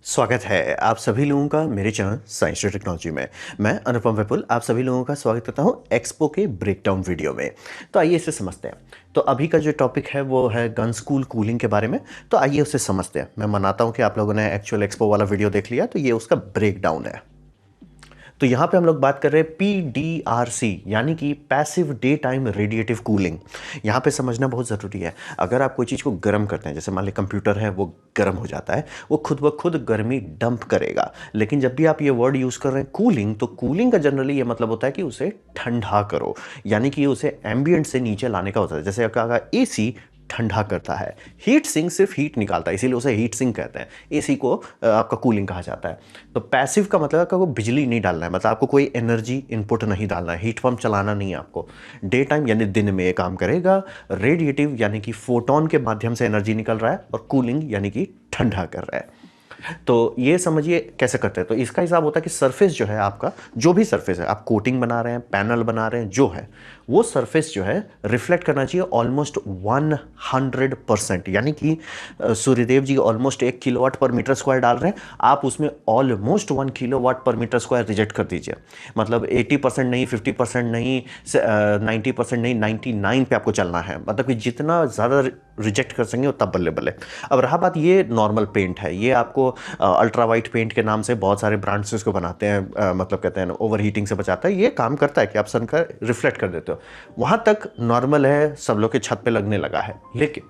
स्वागत है आप सभी लोगों का मेरे चैनल साइंस एंड टेक्नोलॉजी में। मैं अनुपम विपुल आप सभी लोगों का स्वागत करता हूं एक्सपो के ब्रेकडाउन वीडियो में। तो आइए इसे समझते हैं। तो अभी का जो टॉपिक है वो है गन स्कूल कूलिंग के बारे में। तो आइए उसे समझते हैं। मैं मानता हूं कि आप लोगों ने एक्चुअल एक्सपो वाला वीडियो देख लिया, तो ये उसका ब्रेकडाउन है। तो यहाँ पे हम लोग बात कर रहे हैं PDRC यानी कि passive day time radiative cooling. यहाँ पे समझना बहुत ज़रूरी है। अगर आप कोई चीज़ को गर्म करते हैं, जैसे मान लीजिए कंप्यूटर है वो गर्म हो जाता है, वो खुद ब खुद गर्मी डंप करेगा। लेकिन जब भी आप ये वर्ड यूज़ कर रहे हैं कूलिंग, तो कूलिंग का जनरली ये मतलब होता है कि उसे ठंडा करो, यानी कि उसे एम्बियंट से नीचे लाने का होता है। जैसे आपका AC ठंडा करता है, हीट सिंक सिर्फ हीट निकालता है, इसीलिए उसे हीट सिंक कहते हैं। एसी को आपका कूलिंग कहा जाता है। तो पैसिव का मतलब आपको बिजली नहीं डालना है, मतलब आपको कोई एनर्जी इनपुट नहीं डालना है, हीट पंप चलाना नहीं है आपको। डे टाइम यानी दिन में ये काम करेगा। रेडिएटिव यानी कि फोटोन के माध्यम से एनर्जी निकल रहा है, और कूलिंग यानी कि ठंडा कर रहा है। तो ये समझिए कैसे करते हैं। तो इसका हिसाब होता है कि सरफेस जो है आपका, जो भी सरफेस है, आप कोटिंग बना रहे हैं, पैनल बना रहे हैं, जो है वो सरफेस जो है रिफ्लेक्ट करना चाहिए ऑलमोस्ट 100%। यानी कि सूर्यदेव जी ऑलमोस्ट 1 किलोवाट पर मीटर स्क्वायर डाल रहे हैं, आप उसमें ऑलमोस्ट 1 किलोवाट पर मीटर स्क्वायर रिजेक्ट कर दीजिए। मतलब 80% नहीं, 50% नहीं, 90% नहीं, 99 पे आपको चलना है। मतलब कि जितना ज़्यादा रिजेक्ट कर सकेंगे उतना बल्ले बल्ले। अब रहा बात, ये नॉर्मल पेंट है, ये आपको अल्ट्रा वाइट पेंट के नाम से बहुत सारे ब्रांड्स इसको बनाते हैं, मतलब कहते हैं ओवर हीटिंग से बचाता है। ये काम करता है कि आप सन का रिफ्लेक्ट कर देते हो, वहां तक नॉर्मल है, सब लोग के छत पे लगने लगा है। लेकिन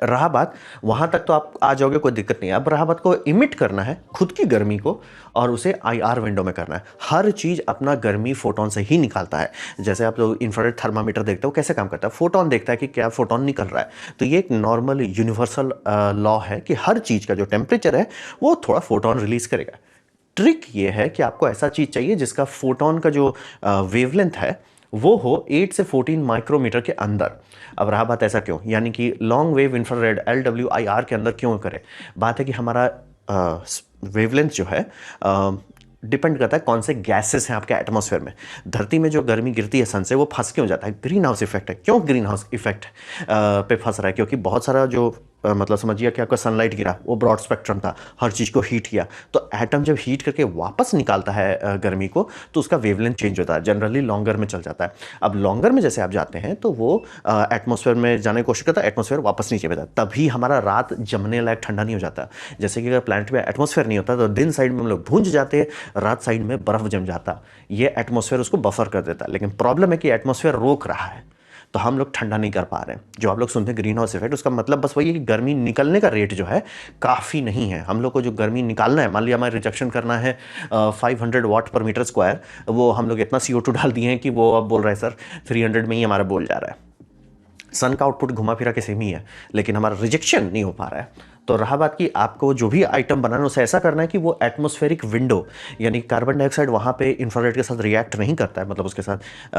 रहा बात, वहां तक तो आप आ जाओगे, कोई दिक्कत नहीं है। अब रहा बात को इमिट करना है खुद की गर्मी को, और उसे IR विंडो में करना है। हर चीज अपना गर्मी फोटोन से ही निकालता है। जैसे आप लोग इंफ्रारेड थर्मामीटर देखते हो, कैसे काम करता है, फोटोन देखता है कि क्या फोटोन निकल रहा है। तो ये एक नॉर्मल यूनिवर्सल लॉ है कि हर चीज का जो टेम्परेचर है वो थोड़ा फोटोन रिलीज करेगा। ट्रिक ये है कि आपको ऐसा चीज चाहिए जिसका फोटोन का जो वेवलेंथ है वो हो 8 से 14 माइक्रोमीटर के अंदर। अब रहा बात, ऐसा क्यों, यानी कि लॉन्ग वेव इंफ्रारेड LWIR के अंदर क्यों करें। बात है कि हमारा वेवलेंथ जो है डिपेंड करता है कौन से गैसेस हैं आपके एटमॉस्फेयर में। धरती में जो गर्मी गिरती है सन से, वो फंस क्यों जाता है, ग्रीन हाउस इफेक्ट है। क्यों ग्रीन हाउस इफेक्ट पे फंस रहा है, क्योंकि बहुत सारा जो मतलब समझिए कि आपका सनलाइट गिरा, वो ब्रॉड स्पेक्ट्रम था, हर चीज़ को हीट किया। तो एटम जब हीट करके वापस निकालता है गर्मी को, तो उसका वेवलेंथ चेंज होता है, जनरली लॉन्गर में चल जाता है। अब लॉन्गर में जैसे आप जाते हैं तो वो एटमॉस्फेयर में जाने की कोशिश करता है, एटमॉस्फेयर वापस नीचे भेजता है, तभी हमारा रात जमने लायक ठंडा नहीं हो जाता। जैसे कि अगर प्लैनेट में एटमॉस्फेयर नहीं होता तो दिन साइड में हम लोग भूंज जाते, रात साइड में बर्फ जम जाता। ये एटमॉस्फेयर उसको बफर कर देता है। लेकिन प्रॉब्लम है कि एटमॉस्फेयर रोक रहा है, तो हम लोग ठंडा नहीं कर पा रहे हैं। जो आप लोग सुनते हैं ग्रीन हाउस इफेक्ट, उसका मतलब बस वही है कि गर्मी निकलने का रेट जो है काफ़ी नहीं है। हम लोग को जो गर्मी निकालना है, मान लिया हमारे रिजेक्शन करना है 500 वाट पर मीटर स्क्वायर, वो हम लोग इतना CO2 डाल दिए हैं कि वो अब बोल रहा है सर 300 में ही हमारा बोल जा रहा है। सन का आउटपुट घुमा फिरा के सेम ही है, लेकिन हमारा रिजेक्शन नहीं हो पा रहा है। तो रहा बात कि आपको जो भी आइटम बनाना है उसे ऐसा करना है कि वो एटमॉस्फेरिक विंडो, यानी कार्बन डाइऑक्साइड वहाँ पे इंफ्रारेड के साथ रिएक्ट नहीं करता है, मतलब उसके साथ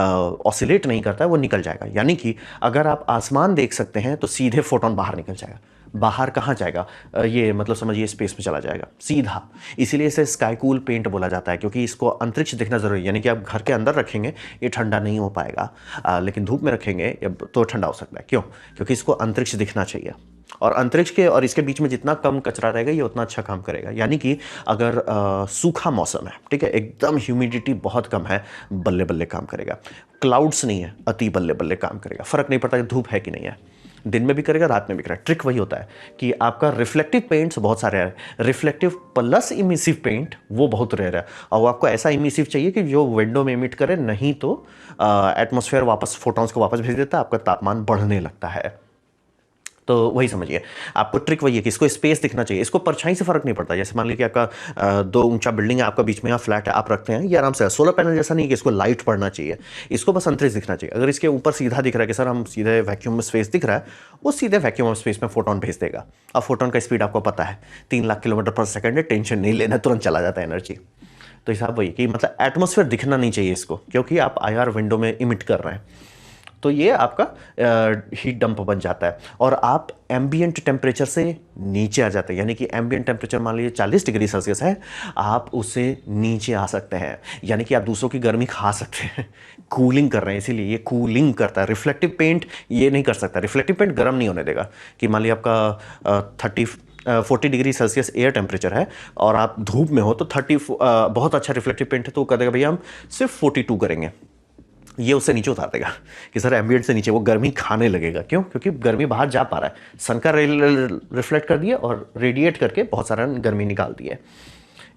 ऑसिलेट नहीं करता है, वो निकल जाएगा। यानी कि अगर आप आसमान देख सकते हैं तो सीधे फोटोन बाहर निकल जाएगा। बाहर कहाँ जाएगा, ये मतलब समझिए स्पेस में चला जाएगा सीधा। इसीलिए इसे स्काई कूल पेंट बोला जाता है, क्योंकि इसको अंतरिक्ष दिखना जरूरी है। यानी कि आप घर के अंदर रखेंगे ये ठंडा नहीं हो पाएगा, लेकिन धूप में रखेंगे तो ठंडा हो सकता है। क्यों, क्योंकि इसको अंतरिक्ष दिखना चाहिए, और अंतरिक्ष के और इसके बीच में जितना कम कचरा रहेगा ये उतना अच्छा काम करेगा। यानी कि अगर सूखा मौसम है, ठीक है, एकदम ह्यूमिडिटी बहुत कम है, बल्ले बल्ले काम करेगा। क्लाउड्स नहीं है, अति बल्ले बल्ले काम करेगा। फर्क नहीं पड़ता कि धूप है कि नहीं है, दिन में भी करेगा, रात में भी करेगा। ट्रिक वही होता है कि आपका रिफ्लेक्टिव पेंट्स बहुत सारे हैं, रिफ्लेक्टिव प्लस इमिसिव पेंट वो बहुत रेयर है, और वो आपको ऐसा इमिसिव चाहिए कि जो विंडो में इमिट करे, नहीं तो एटमॉस्फेयर वापस फोटॉन्स को वापस भेज देता है, आपका तापमान बढ़ने लगता है। तो वही समझिए, आपको ट्रिक वही है कि इसको स्पेस दिखना चाहिए, इसको परछाई से फर्क नहीं पड़ता। जैसे मान लीजिए आपका 2 ऊंचा बिल्डिंग है, आपका बीच में यहाँ फ्लैट है, आप रखते हैं, ये आराम से सोलर पैनल जैसा नहीं कि इसको लाइट पड़ना चाहिए, इसको बस अंतरिक्ष दिखना चाहिए। अगर इसके ऊपर सीधा दिख रहा है कि सर हम सीधे वैक्यूम में स्पेस दिख रहा है, वो सीधे वैक्यूम ऑफ स्पेस में फोटोन भेज देगा। अब फोटोन का स्पीड आपको पता है 3 लाख किलोमीटर पर सेकंड है, टेंशन नहीं लेना, तुरंत चला जाता है एनर्जी। तो हिसाब वही कि मतलब एटमॉस्फेयर दिखना नहीं चाहिए इसको, क्योंकि आप IR विंडो में इमिट कर रहे हैं। तो ये आपका हीट डंप बन जाता है, और आप एम्बियंट टेम्परेचर से नीचे आ जाते हैं। यानी कि एम्बियंट टेम्परेचर मान लीजिए 40 डिग्री सेल्सियस है, आप उससे नीचे आ सकते हैं। यानी कि आप दूसरों की गर्मी खा सकते हैं, कूलिंग कर रहे हैं, इसीलिए ये कूलिंग करता है। रिफ्लेक्टिव पेंट ये नहीं कर सकता, रिफ्लेक्टिव पेंट गर्म नहीं होने देगा। कि मान लीजिए आपका 40 डिग्री सेल्सियस एयर टेम्परेचर है और आप धूप में हो तो 30 बहुत अच्छा रिफ्लेक्टिव पेंट है तो वो कह देगा भैया हम सिर्फ 42 करेंगे, ये उससे नीचे उतार देगा कि सर एम्बिएंट से नीचे, वो गर्मी खाने लगेगा। क्यों? क्योंकि गर्मी बाहर जा पा रहा है, सन का रिफ्लेक्ट कर दिया और रेडिएट करके बहुत सारा गर्मी निकाल दी है।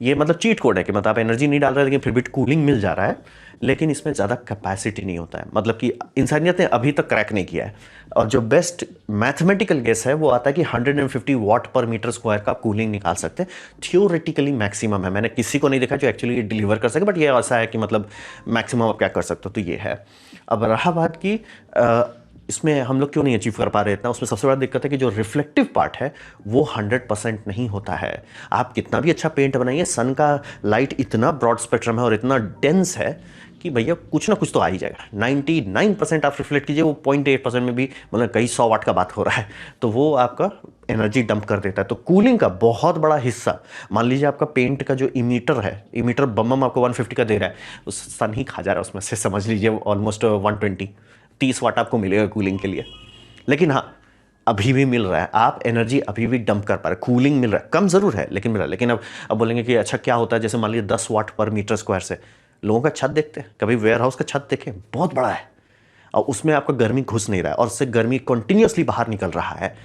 ये मतलब चीट कोड है कि मतलब आप एनर्जी नहीं डाल रहे लेकिन फिर भी कूलिंग मिल जा रहा है, लेकिन इसमें ज़्यादा कैपेसिटी नहीं होता है। मतलब कि इंसानियत ने अभी तक क्रैक नहीं किया है। और जो बेस्ट मैथमेटिकल गेस है वो आता है कि 150 वाट पर मीटर स्क्वायर का कूलिंग निकाल सकते हैं, थियोरेटिकली मैक्सिमम है। मैंने किसी को नहीं देखा जो एक्चुअली डिलीवर कर सके, बट ये ऐसा है कि मतलब मैक्सिमम आप क्या कर सकते हो, तो ये है। अब रहा बात की इसमें हम लोग क्यों नहीं अचीव कर पा रहे इतना, उसमें सबसे बड़ा दिक्कत है कि जो रिफ्लेक्टिव पार्ट है वो 100% नहीं होता है। आप कितना भी अच्छा पेंट बनाइए, सन का लाइट इतना ब्रॉड स्पेक्ट्रम है और इतना डेंस है कि भैया कुछ ना कुछ तो आ ही जाएगा। 99% आप रिफ्लेक्ट कीजिए, वो 0.8% में भी मतलब कई 100 वाट का बात हो रहा है, तो वो आपका एनर्जी डंप कर देता है। तो कूलिंग का बहुत बड़ा हिस्सा, मान लीजिए आपका पेंट का जो इमीटर है, इमीटर बम आपको 150 का दे रहा है, उस सन ही खा जा रहा है उसमें से, समझ लीजिए ऑलमोस्ट 120-30 वाट आपको मिलेगा कूलिंग के लिए। लेकिन हाँ, अभी भी मिल रहा है, आप एनर्जी अभी भी डंप कर पा रहे, कूलिंग मिल रहा है, कम जरूर है लेकिन मिल रहा है। लेकिन अब बोलेंगे कि अच्छा क्या होता है, जैसे मान लीजिए 10 वाट पर मीटर स्क्वायर से लोगों का छत देखते हैं, कभी वेयर हाउस का छत देखें, बहुत बड़ा है और उसमें आपका गर्मी घुस नहीं रहा है और उससे गर्मी कंटिन्यूअसली बाहर निकल रहा है,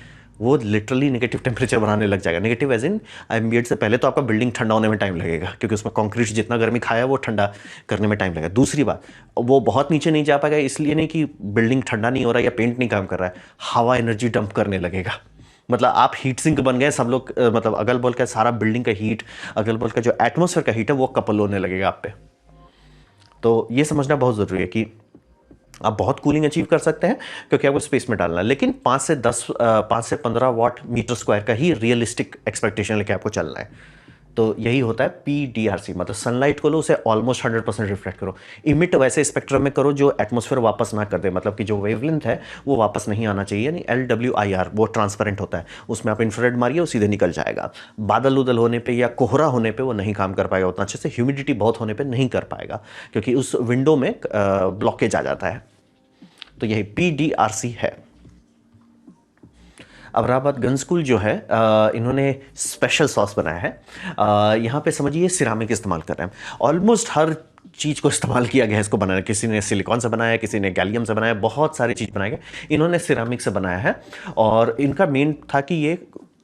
वो लिटरली नेगेटिव टेम्परेचर बनाने लग जाएगा। नेगेटिव एज इन एम्बिएंट से पहले तो आपका बिल्डिंग ठंडा होने में टाइम लगेगा, क्योंकि उसमें कंक्रीट जितना गर्मी खाया वो ठंडा करने में टाइम लगेगा। दूसरी बात, वो बहुत नीचे नहीं जा पाएगा, इसलिए नहीं कि बिल्डिंग ठंडा नहीं हो रहा है या पेंट नहीं काम कर रहा है, हवा एनर्जी डंप करने लगेगा। मतलब आप हीट सिंक बन गए सब लोग, मतलब अगल बगल का सारा बिल्डिंग का हीट, अगल बगल का जो एटमोसफेयर का हीट है वो कपल होने लगेगा आप पे। तो ये समझना बहुत ज़रूरी है कि आप बहुत कूलिंग अचीव कर सकते हैं क्योंकि आपको स्पेस में डालना है, लेकिन 5 से 15 वाट मीटर स्क्वायर का ही रियलिस्टिक एक्सपेक्टेशन लेके आपको चलना है। तो यही होता है PDRC, मतलब सनलाइट को लो उसे ऑलमोस्ट 100% रिफ्लेक्ट करो, इमिट वैसे स्पेक्ट्रम में करो जो एटमॉस्फेयर वापस ना कर दे, मतलब कि जो वेवलेंथ है वो वापस नहीं आना चाहिए, यानी LWIR वो ट्रांसपेरेंट होता है, उसमें आप इंफ्रारेड मारिए वो सीधे निकल जाएगा। बादल उदल होने पे या कोहरा होने पे वो नहीं काम कर पाएगा उतना अच्छे से, ह्यूमिडिटी बहुत होने पे नहीं कर पाएगा क्योंकि उस विंडो में ब्लॉकेज आ जाता है। तो यही PDRC है। अब रहा बात गन स्कूल जो है, इन्होंने स्पेशल सॉस बनाया है। यहाँ पे समझिए सिरामिक इस्तेमाल कर रहे हैं, ऑलमोस्ट हर चीज़ को इस्तेमाल किया गया है इसको बनाने। किसी ने सिलिकॉन से बनाया, किसी ने गैलियम से बनाया, बहुत सारी चीज़ बनाई गई, इन्होंने सिरामिक से बनाया है। और इनका मेन था कि ये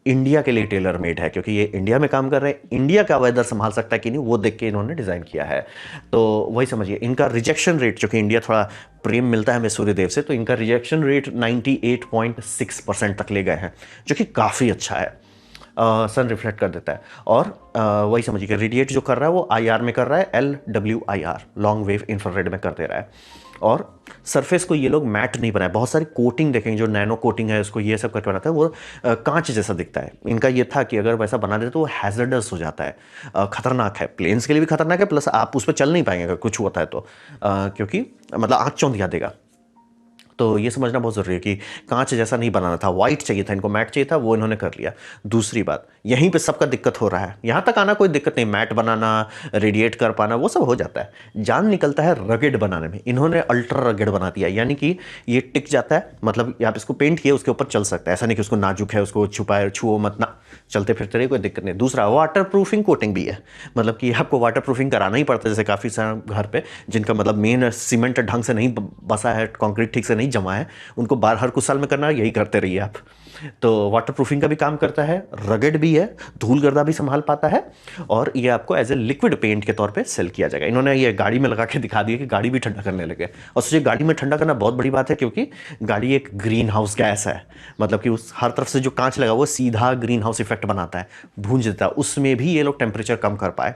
इंडिया के लिए टेलर मेड है, क्योंकि ये इंडिया में काम कर रहे हैं, इंडिया का वेदर संभाल सकता है कि नहीं वो देख के इन्होंने डिज़ाइन किया है। तो वही समझिए, इनका रिजेक्शन रेट, जो कि इंडिया थोड़ा प्रेम मिलता है हमें सूर्यदेव से, तो इनका रिजेक्शन रेट 98.6% तक ले गए हैं, जो कि काफ़ी अच्छा है। सन रिफ्लेक्ट कर देता है और वही समझिए कि रेडिएट जो कर रहा है वो IR में कर रहा है, LWIR लॉन्ग वेव इंफ्रारेड में कर दे रहा है। और सरफेस को ये लोग मैट नहीं बनाए, बहुत सारी कोटिंग देखेंगे जो नैनो कोटिंग है उसको ये सब करके बनाता है, वो कांच जैसा दिखता है। इनका ये था कि अगर वैसा बना दे तो वो हैजर्डस हो जाता है, खतरनाक है, प्लेन्स के लिए भी खतरनाक है, प्लस आप उस पर चल नहीं पाएंगे अगर कुछ होता है तो, क्योंकि मतलब आँख चौंधिया देगा। तो ये समझना बहुत ज़रूरी है कि कांच जैसा नहीं बनाना था, वाइट चाहिए था इनको, मैट चाहिए था, वो इन्होंने कर लिया। दूसरी बात, यहीं पे सबका दिक्कत हो रहा है, यहाँ तक आना कोई दिक्कत नहीं, मैट बनाना, रेडिएट कर पाना वो सब हो जाता है, जान निकलता है रगेड बनाने में। इन्होंने अल्ट्रा रगेड बना दिया, यानी कि ये टिक जाता है, मतलब आप इसको पेंट किए उसके ऊपर चल सकता है, ऐसा नहीं कि उसको नाजुक है उसको छुपाए छुओ मत ना, चलते फिरते रहिए कोई दिक्कत नहीं। दूसरा, वाटर प्रूफिंग कोटिंग भी है, मतलब कि आपको वाटर प्रूफिंग कराना ही पड़ता है, जैसे काफ़ी सारे घर पे जिनका मतलब मेन सीमेंट ढंग से नहीं बसा है, कंक्रीट ठीक से नहीं जमा है, उनको बाहर हर कुछ साल में करना है, यही करते रहिए आप। तो वाटर प्रूफिंग का भी काम करता है, रगड़ भी है, धूल गर्दा भी संभाल पाता है, और ये आपको एज ए लिक्विड पेंट के तौर पे सेल किया जाएगा। इन्होंने ये गाड़ी में लगा के दिखा दिया कि गाड़ी भी ठंडा करने लगे, और सोचिए गाड़ी में ठंडा करना बहुत बड़ी बात है, क्योंकि गाड़ी एक ग्रीन हाउस गैस है, मतलब कि उस हर तरफ से जो कांच लगा वो सीधा ग्रीन हाउस इफेक्ट बनाता है, भूंज देता है, उसमें भी ये लोग टेम्परेचर कम कर पाए।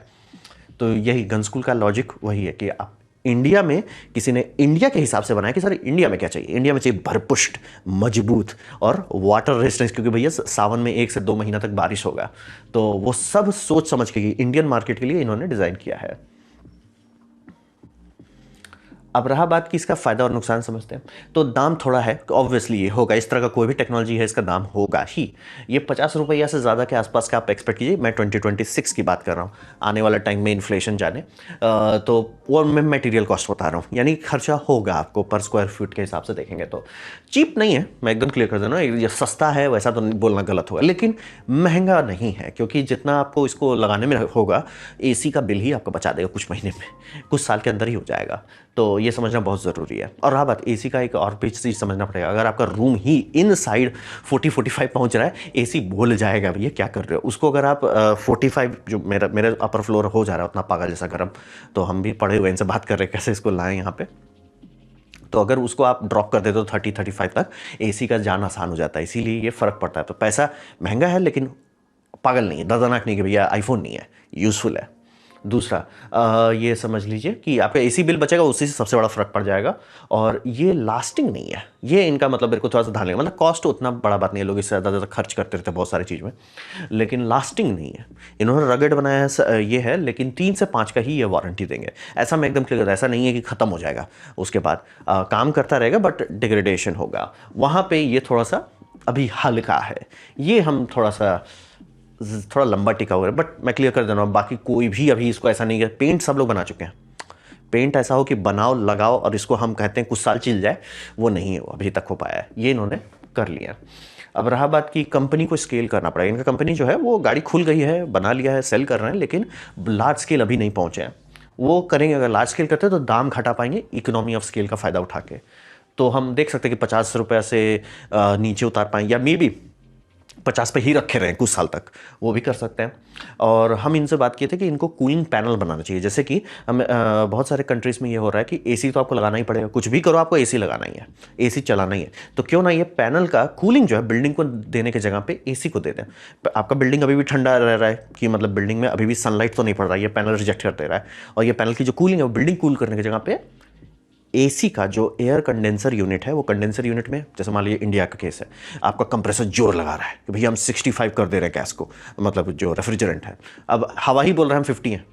तो यही गन स्कूल का लॉजिक वही है कि आप इंडिया में, किसी ने इंडिया के हिसाब से बनाया कि सर इंडिया में क्या चाहिए, इंडिया में चाहिए भरपुष्ट, मजबूत और वाटर रेजिस्टेंस, क्योंकि भैया सावन में 1 से 2 महीना तक बारिश होगा, तो वो सब सोच समझ के इंडियन मार्केट के लिए इन्होंने डिजाइन किया है। अब रहा बात कि इसका फ़ायदा और नुकसान समझते हैं, तो दाम थोड़ा है, ऑब्वियसली ये होगा, इस तरह का कोई भी टेक्नोलॉजी है इसका दाम होगा ही। ये 50 रुपया से ज़्यादा के आसपास का आप एक्सपेक्ट कीजिए। मैं 2026 की बात कर रहा हूँ, आने वाला टाइम में इन्फ्लेशन जाने, तो वो मैं मटेरियल कॉस्ट बता रहा हूँ, यानी खर्चा होगा आपको पर स्क्वायर फीट के हिसाब से देखेंगे तो। चीप नहीं है, मैं एकदम क्लियर कर देना, ये सस्ता है वैसा तो बोलना गलत होगा, लेकिन महंगा नहीं है, क्योंकि जितना आपको इसको लगाने में होगा, एसी का बिल ही आपको बचा देगा कुछ महीने में, कुछ साल के अंदर ही हो जाएगा। तो ये समझना बहुत ज़रूरी है। और रहा बात एसी का, एक और भी चीज़ समझना पड़ेगा, अगर आपका रूम ही इन साइड 40-45 पहुंच रहा है, एसी बोल जाएगा भैया क्या कर रहे हो। उसको अगर आप 45, जो मेरे अपर फ्लोर हो जा रहा है उतना पागल जैसा गर्म, तो हम भी पढ़े हुए इनसे बात कर रहे हैं कैसे इसको लाएं यहाँ पे, तो अगर उसको आप ड्रॉप कर देते हो 30-35 तक, एसी का जाना आसान हो जाता है, इसीलिए ये फ़र्क पड़ता है। तो पैसा महंगा है लेकिन पागल नहीं है, दर्दनाक नहीं कि भैया आईफोन नहीं है, यूज़फुल है। दूसरा ये समझ लीजिए कि आपका एसी बिल बचेगा, उसी से सबसे बड़ा फ़र्क पड़ जाएगा। और ये लास्टिंग नहीं है, ये इनका मतलब मेरे को थोड़ा सा ध्यान लेगा, मतलब कॉस्ट उतना बड़ा बात नहीं है, लोग इससे ज़्यादा खर्च करते रहते हैं बहुत सारी चीज़ में, लेकिन लास्टिंग नहीं है। इन्होंने रगड़ बनाया है ये है, लेकिन 3 से 5 का ही ये वारंटी देंगे, ऐसा मैं एकदम क्लियर करता, ऐसा नहीं है कि ख़त्म हो जाएगा उसके बाद, काम करता रहेगा बट डिग्रेडेशन होगा। वहाँ पर ये थोड़ा सा अभी हल्का है, ये हम थोड़ा लंबा टिका हुआ है, बट मैं क्लियर कर दे रहा हूँ, बाकी कोई भी अभी इसको ऐसा नहीं है। पेंट सब लोग बना चुके हैं, पेंट ऐसा हो कि बनाओ लगाओ और इसको हम कहते हैं कुछ साल चल जाए, वो नहीं है, वो अभी तक हो पाया है, ये इन्होंने कर लिया। अब रहा बात कि कंपनी को स्केल करना पड़ेगा, इनका कंपनी जो है वो गाड़ी खुल गई है, बना लिया है, सेल कर रहे हैं, लेकिन लार्ज स्केल अभी नहीं पहुँचे हैं। वो करेंगे, अगर लार्ज स्केल करते हैं तो दाम घटा पाएंगे इकोनॉमी ऑफ स्केल का फ़ायदा उठा के। तो हम देख सकते हैं कि 50 रुपये से नीचे उतार पाएंगे, या मे बी 50 पे ही रखे रहें कुछ साल तक, वो भी कर सकते हैं। और हम इनसे बात किए थे कि इनको कूलिंग पैनल बनाना चाहिए, जैसे कि हम बहुत सारे कंट्रीज़ में ये हो रहा है कि एसी तो आपको लगाना ही पड़ेगा, कुछ भी करो आपको एसी लगाना ही है, एसी चलाना ही है, तो क्यों ना ये पैनल का कूलिंग जो है बिल्डिंग को देने की जगह पे एसी को दे दें। आपका बिल्डिंग अभी भी ठंडा रह रहा है कि मतलब बिल्डिंग में अभी भी सनलाइट तो नहीं पड़ रहा है, ये पैनल रिजेक्ट कर दे रहा है, और ये पैनल की जो कूलिंग है वो बिल्डिंग कूल करने की जगह पे एसी का जो एयर कंडेंसर यूनिट है, वो कंडेंसर यूनिट में, जैसे मान लीजिए इंडिया का केस है, आपका कंप्रेसर जोर लगा रहा है कि भैया हम 65 कर दे रहे हैं गैस को, मतलब जो रेफ्रिजरेंट है, अब हवा ही बोल रहा है हम 50 है,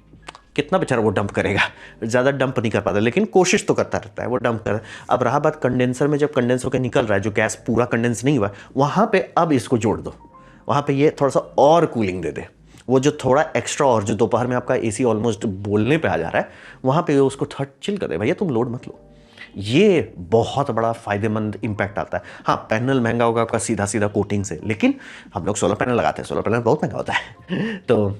कितना बेचारा वो डंप करेगा, ज़्यादा डंप नहीं कर पाता, लेकिन कोशिश तो करता रहता है, वो डंप कर। अब रहा बात कंडेंसर में, जब कंडेंस होकर निकल रहा है, जो गैस पूरा कंडेंस नहीं हुआ, वहाँ पर अब इसको जोड़ दो, वहाँ पर ये थोड़ा सा और कूलिंग दे दे, वो जो थोड़ा एक्स्ट्रा, और जो दोपहर में आपका एसी ऑलमोस्ट बोलने पे आ जा रहा है, वहाँ पे उसको थोड़ा चिल कर दे, भैया तुम लोड मत लो, ये बहुत बड़ा फायदेमंद इंपैक्ट आता है। हाँ, पैनल महंगा होगा आपका सीधा सीधा कोटिंग से, लेकिन हम लोग सोलर पैनल लगाते हैं, सोलर पैनल बहुत महंगा होता है तो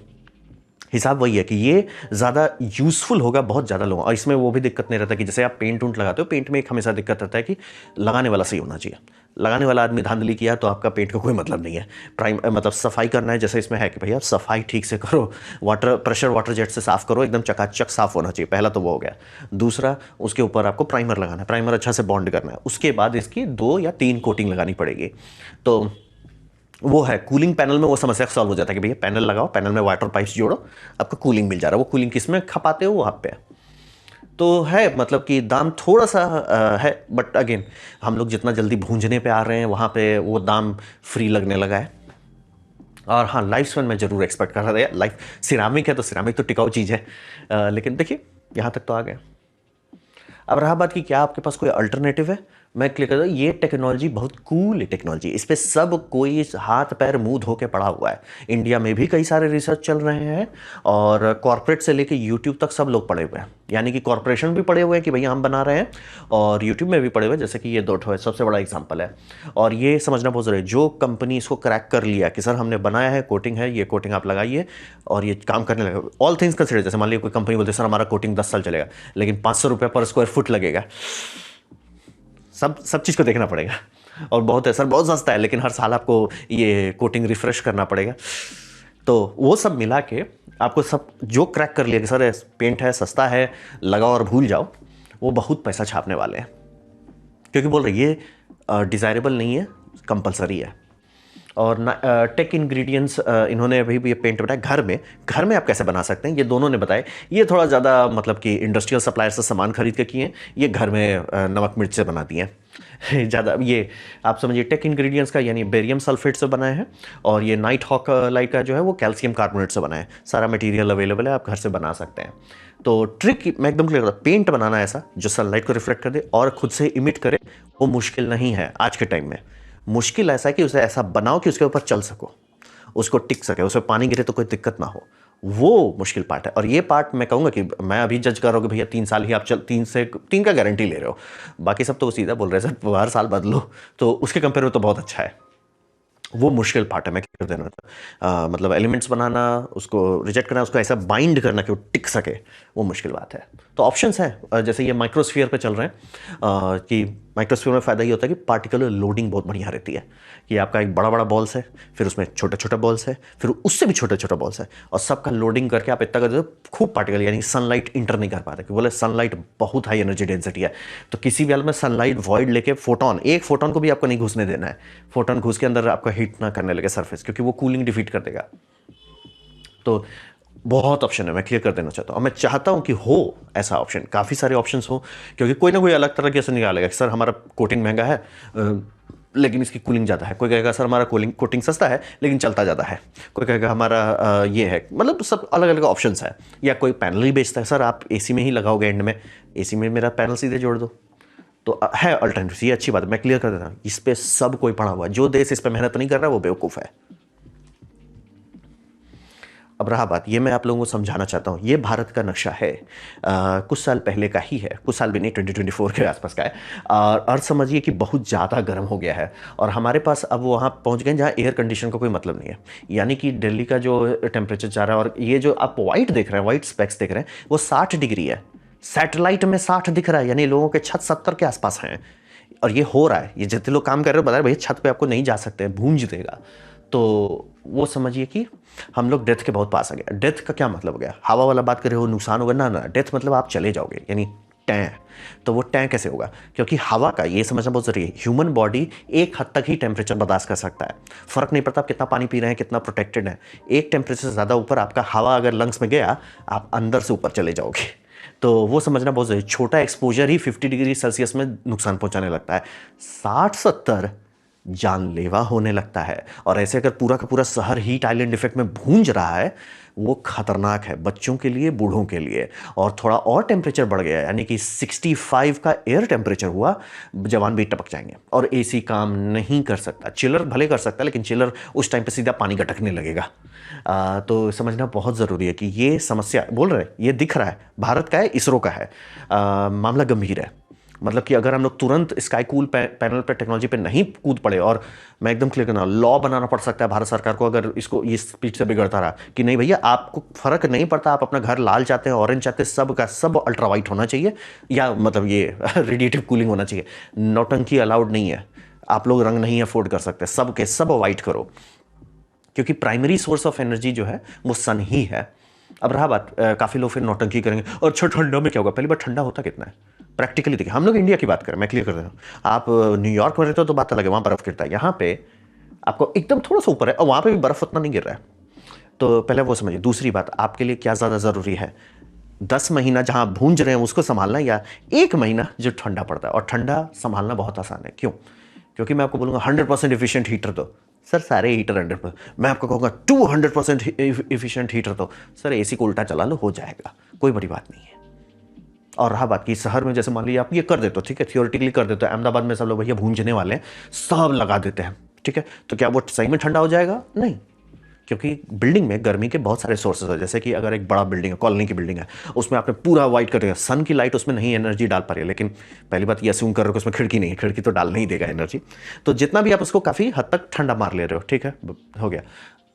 हिसाब वही है कि ये ज़्यादा यूज़फुल होगा बहुत ज़्यादा लोगों, और इसमें वो भी दिक्कत नहीं रहता कि जैसे आप पेंट उंट लगाते हो, पेंट में एक हमेशा दिक्कत रहता है कि लगाने वाला सही होना चाहिए, लगाने वाला आदमी धांधली किया तो आपका पेंट का कोई मतलब नहीं है। मतलब सफाई करना है, जैसे इसमें है कि भैया सफाई ठीक से करो, प्रेशर वाटर जेट से साफ़ करो, एकदम चकाचक साफ़ होना चाहिए, पहला तो वो हो गया। दूसरा, उसके ऊपर आपको प्राइमर लगाना है, प्राइमर अच्छा से बॉन्ड करना है, उसके बाद इसकी 2 या 3 कोटिंग लगानी पड़ेगी। तो वो है कूलिंग पैनल में, वो समस्या सॉल्व हो जाता है कि भैया पैनल लगाओ, पैनल में वाटर पाइप्स जोड़ो, आपका कूलिंग मिल जा रहा है। वो कूलिंग किस में खपाते हो, वो आप पे तो है, मतलब कि दाम थोड़ा सा है, बट अगेन हम लोग जितना जल्दी भूंजने पे आ रहे हैं, वहाँ पे वो दाम फ्री लगने लगा है। और हाँ, लाइफ स्पैन मैं ज़रूर एक्सपेक्ट कर रहा था, लाइफ सिरामिक है तो सिरामिक तो टिकाऊ चीज़ है, लेकिन देखिए यहाँ तक तो आ गए। अब रहा बात कि क्या आपके पास कोई अल्टरनेटिव है, मैं क्लियर करता हूँ, ये टेक्नोलॉजी बहुत कूल टेक्नोलॉजी, इस पर सब कोई हाथ पैर मुंह धो के पड़ा हुआ है। इंडिया में भी कई सारे रिसर्च चल रहे हैं, और कॉर्पोरेट से लेके यूट्यूब तक सब लोग पड़े हुए हैं, यानी कि कॉर्पोरेशन भी पड़े हुए हैं कि भैया हम बना रहे हैं, और यूट्यूब में भी पड़े हुए हैं, जैसे कि ये दो है सबसे बड़ा एग्जाम्पल है। और ये समझना बहुत ज़रूरी है, जो कंपनी इसको क्रैक कर लिया कि सर हमने बनाया है, कोटिंग है, ये कोटिंग आप लगाइए और ये काम करने लगा, ऑल थिंग्स कंसिडर, जैसे मान लीजिए कोई कंपनी बोलते सर हमारा कोटिंग 10 साल चलेगा, लेकिन 500 रुपये पर स्क्वायर फुट लगेगा, सब चीज़ को देखना पड़ेगा। और बहुत है सर बहुत सस्ता है, लेकिन हर साल आपको ये कोटिंग रिफ्रेश करना पड़ेगा, तो वो सब मिला के आपको सब जो क्रैक कर लिया कि सर पेंट है, सस्ता है, लगाओ और भूल जाओ, वो बहुत पैसा छापने वाले हैं, क्योंकि बोल रहे ये डिज़ायरेबल नहीं है, कंपलसरी है। और टेक इंग्रेडिएंट्स इन्होंने अभी भी ये पेंट बनाया घर में आप कैसे बना सकते हैं, ये दोनों ने बताए। ये थोड़ा ज़्यादा मतलब कि इंडस्ट्रियल सप्लायर से सामान खरीद के किए हैं, ये घर में नमक मिर्च से बना दिए हैं ज़्यादा। ये आप समझिए टेक इंग्रेडिएंट्स का यानी बेरियम सल्फेट से बनाए हैं, और ये नाइट हॉक लाइट का जो है वो कैल्शियम कार्बोनेट से बना है। सारा मटेरियल अवेलेबल है, आप घर से बना सकते हैं। तो ट्रिक मैं एकदम क्लियर करता, पेंट बनाना ऐसा जो सनलाइट को रिफ्लेक्ट कर दे और खुद से इमिट करे, वो मुश्किल नहीं है आज के टाइम में। मुश्किल ऐसा है कि उसे ऐसा बनाओ कि उसके ऊपर चल सको, उसको टिक सके, उसमें पानी गिरे तो कोई दिक्कत ना हो, वो मुश्किल पार्ट है। और ये पार्ट मैं कहूँगा कि मैं अभी जज कर रहा हूँ कि भैया 3 साल ही आप चल, 3 का गारंटी ले रहे हो, बाकी सब तो सीधा बोल रहे हैं सर हर साल बदलो, तो उसके कंपेयर में तो बहुत अच्छा है। वो मुश्किल पार्ट है, मैं कर देना मतलब एलिमेंट्स बनाना, उसको रिजेक्ट करना, उसको ऐसा बाइंड करना कि वो टिक सके, वो मुश्किल बात है। तो ऑप्शंस हैं, जैसे ये माइक्रोस्फीयर पे चल रहे हैं कि माइक्रोस्फीयर में फ़ायदा ये होता है कि पार्टिकुलर लोडिंग बहुत बढ़िया रहती है, कि आपका एक बड़ा बड़ा बॉल्स है, फिर उसमें छोटे छोटे बॉल्स है, फिर उससे भी छोटे छोटे बॉल्स है, और सबका लोडिंग करके आप इतना कर देते हो खूब पार्टिकल, यानी सनलाइट इंटर नहीं कर पाते, कि बोले सनलाइट बहुत हाई एनर्जी डेंसिटी है, तो किसी भी हाल में सनलाइट वॉइड लेके फोटोन, एक फोटोन को भी आपको नहीं घुसने देना है, फोटोन घुस के अंदर आपका हीट ना करने लगे सरफेस, क्योंकि वो कूलिंग डिफीट कर देगा। तो बहुत ऑप्शन है, मैं क्लियर कर देना चाहता हूँ, और मैं चाहता हूँ कि हो ऐसा ऑप्शन, काफ़ी सारे ऑप्शन हो, क्योंकि कोई ना कोई अलग तरह की ऐसा निकालेगा कि सर हमारा कोटिंग महंगा है लेकिन इसकी कूलिंग ज़्यादा है, कोई कहेगा सर हमारा कोटिंग सस्ता है लेकिन चलता ज़्यादा है, कोई कहेगा हमारा ये है, मतलब सब अलग अलग ऑप्शंस है। या कोई पैनल ही बेचता है, सर आप एसी में ही लगाओगे एंड में, एसी में मेरा पैनल सीधे जोड़ दो, तो है अल्टरनेटिव। ये अच्छी बात है, मैं क्लियर कर देता हूँ, इस पर सब कोई पड़ा हुआ है, जो देश इस पर मेहनत नहीं कर रहा वो बेवकूफ़ है। अब रहा बात, ये मैं आप लोगों को समझाना चाहता हूँ, ये भारत का नक्शा है, कुछ साल पहले का ही है, कुछ साल भी नहीं, 2024 के आसपास का है। और समझिए कि बहुत ज़्यादा गर्म हो गया है, और हमारे पास अब वहाँ पहुँच गए जहाँ एयर कंडीशन का कोई मतलब नहीं है। यानी कि दिल्ली का जो टेम्परेचर जा रहा है, और ये जो आप वाइट देख रहे हैं, वाइट स्पेक्स देख रहे हैं, वो 60 डिग्री है, सैटेलाइट में 60 दिख रहा है, यानी लोगों के छत 70 के आसपास हैं, और ये हो रहा है। ये जितने लोग काम कर रहे हो बता रहे भैया छत पे आपको नहीं जा सकते, भूंज देगा। तो वो समझिए कि हम लोग डेथ के बहुत पास आ गए। डेथ का क्या मतलब हो गया, हवा वाला बात कर रहे हो नुकसान होगा, ना ना, डेथ मतलब आप चले जाओगे, यानी टैं। तो वो टैं कैसे होगा, क्योंकि हवा का ये समझना बहुत जरूरी है, ह्यूमन बॉडी एक हद तक ही टेम्परेचर बर्दाश्त कर सकता है, फर्क नहीं पड़ता आप कितना पानी पी रहे हैं, कितना प्रोटेक्टेड है, एक टेम्परेचर से ज़्यादा ऊपर आपका हवा अगर लंग्स में गया, आप अंदर से ऊपर चले जाओगे। तो वो समझना बहुत जरूरी, छोटा एक्सपोजर ही 50 डिग्री सेल्सियस में नुकसान पहुंचाने लगता है, 60-70 जानलेवा होने लगता है। और ऐसे अगर पूरा का पूरा शहर हीट आइलैंड इफेक्ट में भूंज रहा है, वो खतरनाक है बच्चों के लिए, बूढ़ों के लिए। और थोड़ा और टेम्परेचर बढ़ गया, यानी कि 65 का एयर टेम्परेचर हुआ, जवान भी टपक जाएंगे, और एसी काम नहीं कर सकता। चिलर भले कर सकता है, लेकिन चिलर उस टाइम पे सीधा पानी गटकने लगेगा। तो समझना बहुत ज़रूरी है कि ये समस्या बोल रहे हैं, ये दिख रहा है, भारत का है, इसरो का है, मामला गंभीर है। मतलब कि अगर हम लोग तुरंत स्काई कूल पैनल पर टेक्नोलॉजी पे नहीं कूद पड़े, और मैं एकदम क्लियर करना, लॉ बनाना पड़ सकता है भारत सरकार को, अगर इसको इस स्पीड से बिगड़ता रहा कि नहीं भैया आपको फर्क नहीं पड़ता, आप अपना घर लाल चाहते हैं, ऑरेंज चाहते हैं, सब का सब अल्ट्रा वाइट होना चाहिए, या मतलब ये रेडिएटिव कूलिंग होना चाहिए, नौटंकी अलाउड नहीं है, आप लोग रंग नहीं अफोर्ड कर सकते, सब के सब वाइट करो, क्योंकि प्राइमरी सोर्स ऑफ एनर्जी जो है वो सन ही है। अब रहा बात, काफ़ी लोग फिर नौटंकी करेंगे, और अच्छा ठंडा में क्या होगा, पहली बार ठंडा होता कितना है प्रैक्टिकली देखिए, हम लोग इंडिया की बात करें, मैं क्लियर कर रहा हूँ, आप न्यूयॉर्क में रहते हो तो बात अलग है, वहाँ बर्फ़ गिरता है, यहाँ पे आपको एकदम थोड़ा सा ऊपर है, और वहाँ पे भी बर्फ़ उतना नहीं गिर रहा है। तो पहले वो समझिए। दूसरी बात, आपके लिए क्या ज़्यादा ज़रूरी है, 10 महीना जहाँ भूंज रहे हैं उसको संभालना, या 1 महीना जो ठंडा पड़ता है। और ठंडा संभालना बहुत आसान है, क्यों, क्योंकि मैं आपको बोलूँगा 100% एफिशिएंट हीटर दो, सर सारे हीटर 100%, मैं आपको कहूँगा 200% एफिशिएंट हीटर दो, सर एसी को उल्टा चला लो, हो जाएगा, कोई बड़ी बात नहीं है। और रहा बात कि शहर में जैसे मान लीजिए आप ये कर देते हो, ठीक है, थियोरेटिकली कर देते हो, अहमदाबाद में सब लोग भैया भूंजने वाले हैं, सब लगा देते हैं, ठीक है, तो क्या वो सही में ठंडा हो जाएगा, नहीं, क्योंकि बिल्डिंग में गर्मी के बहुत सारे सोर्सेज है। जैसे कि अगर एक बड़ा बिल्डिंग है, कॉलोनी की बिल्डिंग है, उसमें आपने पूरा वाइट कर दिया, सन की लाइट उसमें नहीं एनर्जी डाल पा रही है, लेकिन पहली बात ये अस्यूम कर रहे हो कि उसमें खिड़की नहीं है, खिड़की तो डाल नहीं देगा एनर्जी, तो जितना भी आप उसको काफ़ी हद तक ठंडा मार ले रहे हो, ठीक है, हो गया।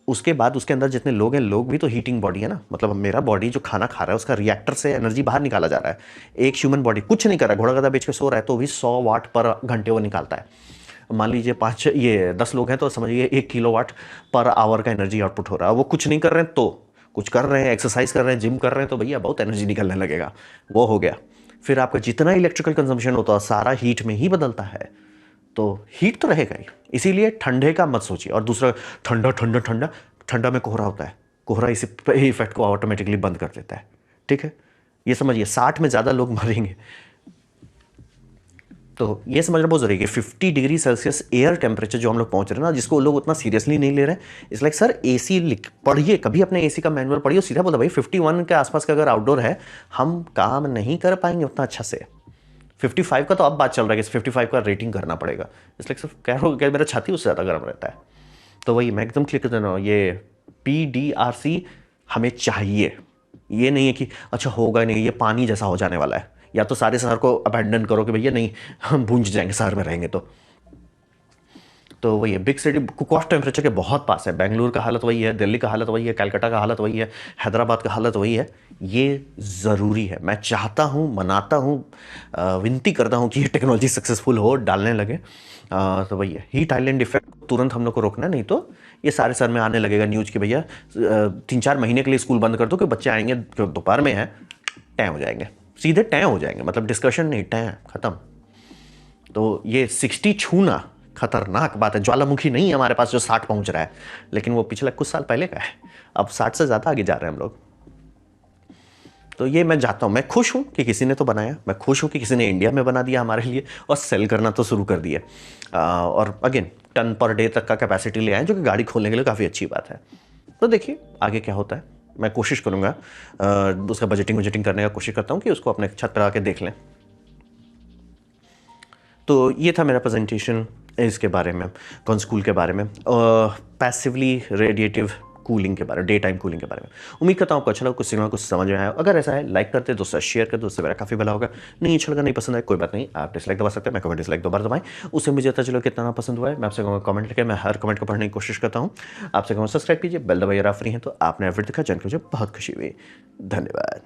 उसके बाद उसके अंदर जितने लोग हैं, लोग भी तो हीटिंग बॉडी है ना, मतलब मेरा बॉडी जो खाना खा रहा है उसका रिएक्टर से एनर्जी बाहर निकाला जा रहा है। एक ह्यूमन बॉडी कुछ नहीं कर रहा है, घोड़ा गधा बेच के सो रहा है, तो भी 100 वाट पर घंटे वो निकालता है। मान लीजिए 10 लोग हैं, तो समझिए 1 किलोवाट पर आवर का एनर्जी आउटपुट हो रहा है। वो कुछ नहीं कर रहे हैं, तो कुछ कर रहे हैं, एक्सरसाइज कर रहे हैं, जिम कर रहे हैं, तो भैया बहुत एनर्जी निकलने लगेगा, वो हो गया। फिर आपका जितना इलेक्ट्रिकल कंजम्पशन होता है सारा हीट में ही बदलता है। तो हीट तो रहेगा ही, इसीलिए ठंडे का मत सोचिए। और दूसरा, ठंडा ठंडा ठंडा, ठंडा में कोहरा होता है, कोहरा इसी इफेक्ट को ऑटोमेटिकली बंद कर देता है। ठीक है, ये समझिए 60 में ज़्यादा लोग मरेंगे। तो ये समझना बहुत जरूरी है कि 50 डिग्री सेल्सियस एयर टेम्परेचर जो हम लोग पहुंच रहे हैं ना, जिसको लोग उतना सीरियसली नहीं ले रहे हैं। इट्स लाइक सर एसी पढ़िए, कभी अपने एसी का मैनुअल पढ़िए, सीधा बोलता भाई 51 के आसपास का अगर आउटडोर है हम काम नहीं कर पाएंगे उतना अच्छा से। 55 का तो अब बात चल रहा है कि 55 का रेटिंग करना पड़ेगा। इट्स लाइक सर कह रहा हूँ मेरा छाती उससे ज़्यादा गर्म रहता है। तो वही मैं एकदम क्लियर कर देना, ये PDRC हमें चाहिए। ये नहीं है कि अच्छा होगा नहीं, ये पानी जैसा हो जाने वाला है, या तो सारे शहर को अबैंडन करो कि भैया नहीं हम भूंज जाएंगे शहर में रहेंगे। तो वही है, बिग सिटी कॉस्ट टेम्परेचर के बहुत पास है। बेंगलुरु का हालत वही है, दिल्ली का हालत वही है, कलकत्ता का हालत वही है, हैदराबाद का हालत वही है। ये ज़रूरी है, मैं चाहता हूँ, मनाता हूँ, विनती करता हूँ कि ये टेक्नोलॉजी सक्सेसफुल हो, डालने लगे। तो वही है, हीट आइलैंड इफेक्ट तुरंत हम लोग को रोकना है, नहीं तो ये सारे सर में आने लगेगा न्यूज़ कि भैया 3-4 महीने के लिए स्कूल बंद कर दो कि बच्चे आएंगे दोपहर में है टैं हो जाएंगे, सीधे टैं हो जाएंगे, मतलब डिस्कशन नहीं, टैं खत्म। तो ये 60 छूना खतरनाक बात है। ज्वालामुखी नहीं है हमारे पास जो 60 पहुंच रहा है, लेकिन वो पिछले कुछ साल पहले का है, अब 60 से ज़्यादा आगे जा रहे हैं हम लोग। तो ये मैं चाहता हूँ, मैं खुश हूँ कि किसी ने तो बनाया, मैं खुश हूँ कि किसी ने इंडिया में बना दिया हमारे लिए और सेल करना तो शुरू कर दिया। और अगेन टन पर डे तक का कैपेसिटी ले आए, जो कि गाड़ी खोलने के लिए काफ़ी अच्छी बात है। तो देखिए आगे क्या होता है, मैं कोशिश करूँगा, उसका बजटिंग करने का कोशिश करता हूँ कि उसको अपने छत पर आके देख लें। तो ये था मेरा प्रेजेंटेशन इसके बारे में, कौन स्कूल के बारे में, पैसिवली रेडिएटिव कूलिंग के बारे में, डे टाइम कूलिंग के बारे में। उम्मीद करता हूँ आपको अच्छा लगा, कुछ सीखना, कुछ समझ में आया। अगर ऐसा है लाइक करते दोस्तों शेयर करते, उससे मेरा काफ़ी भला होगा। नहीं अच्छा लगा, नहीं पसंद आया, कोई बात नहीं, आप डिसलाइक दबा सकते हैं, मैं कमेंट डिसलाइक 2 बार दबाएं, उससे मुझे पता चलो कितना पसंद हुआ है। मैं आपसे कहूँगा कमेंट लिखे, मैं हर कमेंट को पढ़ने की कोशिश करता हूँ। आपसे कहूँगा सब्सक्राइब कीजिए, बेल दबाइए, आप फ्री हैं तो आपने एफर्ट दिखा, जान के मुझे बहुत खुशी हुई। धन्यवाद।